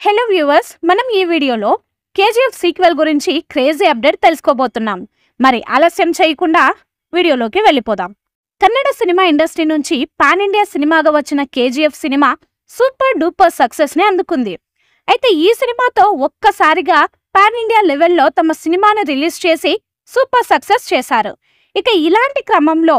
Hello viewers, మనం ఈ వీడియోలో కేజీఎఫ్ సీక్వెల్ గురించి క్రేజీ అప్డేట్ తెలుసుకోబోతున్నాం. మరి ఆలస్యం చేయకుండా వీడియోలోకి వెళ్ళిపోదాం. కన్నడ సినిమా ఇండస్ట్రీ నుంచి పాన్ ఇండియా సినిమాగా వచ్చిన KGF cinema super duper success ని అందుకుంది. అయితే ఈ సినిమాతో ఒక్కసారిగా పాన్ ఇండియా లెవెల్లో తమ సినిమాను రిలీజ్ చేసి సూపర్ సక్సెస్ చేశారు. ఇక ఇలాంటి క్రమంలో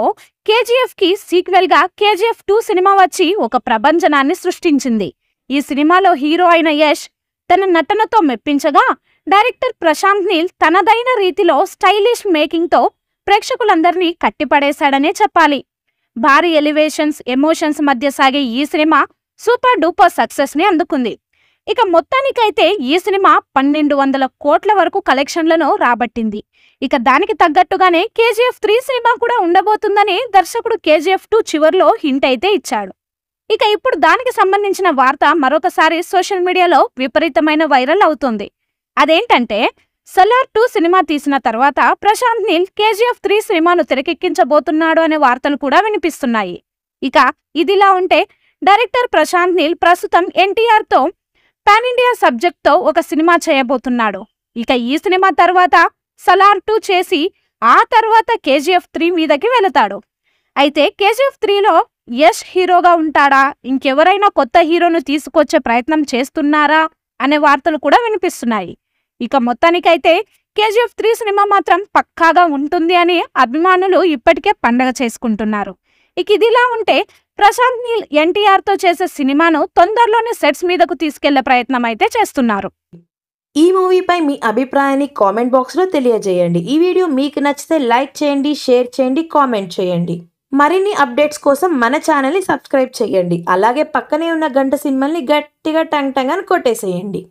కేజీఎఫ్ కి సీక్వెల్ గా కేజీఎఫ్ 2 సినిమా వచ్చి ఒక ప్రభంజనాన్ని సృష్టించింది. ఈ సినిమాలో హీరో అయిన యష్ తన నటనతో మెప్పించగా, డైరెక్టర్ ప్రశాంత్ నీల్ తనదైన రీతిలో స్టైలిష్ మేకింగ్ తో ప్రేక్షకులందరినీ కట్టిపడేశాడనే చెప్పాలి. భారీ ఎలివేషన్స్, ఎమోషన్స్ మధ్య సాగే ఈ సినిమా సూపర్ డూపర్ సక్సెస్ ని అందుకుంది. ఇక మొత్తానికైతే ఈ సినిమా 1200 కోట్ల వరకు కలెక్షన్లను రాబట్టింది. ఇక దానికి తగ్గట్టుగానే కేజీఎఫ్ 3 సినిమా కూడా ఉండబోతుందని దర్శకుడు కేజీఎఫ్ 2 చివర్లో హింట్ అయితే ఇచ్చాడు. ఇక ఇప్పుడు దానికి సంబంధించిన వార్త మరొకసారి సోషల్ మీడియాలో విపరీతమైన వైరల్ అవుతుంది. అదేంటంటే, సలార్ 2 సినిమా తీసిన తర్వాత ప్రశాంత్ నీల్ కేజీఎఫ్ 3 సినిమాను తెరకెక్కించబోతున్నాడు అనే వార్తలు కూడా వినిపిస్తున్నాయి. ఇక ఇదిలా ఉంటే డైరెక్టర్ ప్రశాంత్ నీల్ ప్రస్తుతం ఎన్టీఆర్ తో పాన్ ఇండియా సబ్జెక్ట్ తో ఒక సినిమా చేయబోతున్నాడు. ఇక ఈ సినిమా తర్వాత సలార్ 2 చేసి ఆ తర్వాత కేజీఎఫ్ 3 మీదకి వెళతాడు. అయితే కేజీఎఫ్ 3లో యష్ హీరోగా ఉంటాడా, ఇంకెవరైనా కొత్త హీరోను తీసుకొచ్చే ప్రయత్నం చేస్తున్నారా అనే వార్తలు కూడా వినిపిస్తున్నాయి. ఇక మొత్తానికైతే కేజీఎఫ్ 3 సినిమా మాత్రం పక్కాగా ఉంటుంది అని అభిమానులు ఇప్పటికే పండగ చేసుకుంటున్నారు. ఇక ఇదిలా ఉంటే ప్రశాంత్ నీల్ ఎన్టీఆర్ తో చేసే సినిమాను తొందరలోనే సెట్స్ మీదకు తీసుకెళ్లే ప్రయత్నం అయితే చేస్తున్నారు. ఈ మూవీపై మీ అభిప్రాయాన్ని కామెంట్ బాక్స్లో తెలియజేయండి. ఈ వీడియో మీకు నచ్చితే లైక్ చేయండి, షేర్ చేయండి, కామెంట్ చేయండి. మరిన్ని అప్డేట్స్ కోసం మన ఛానల్ని సబ్స్క్రైబ్ చేయండి. అలాగే పక్కనే ఉన్న గంట సింబల్ని గట్టిగా టంగ్ టంగ్ అని కొట్టేసేయండి.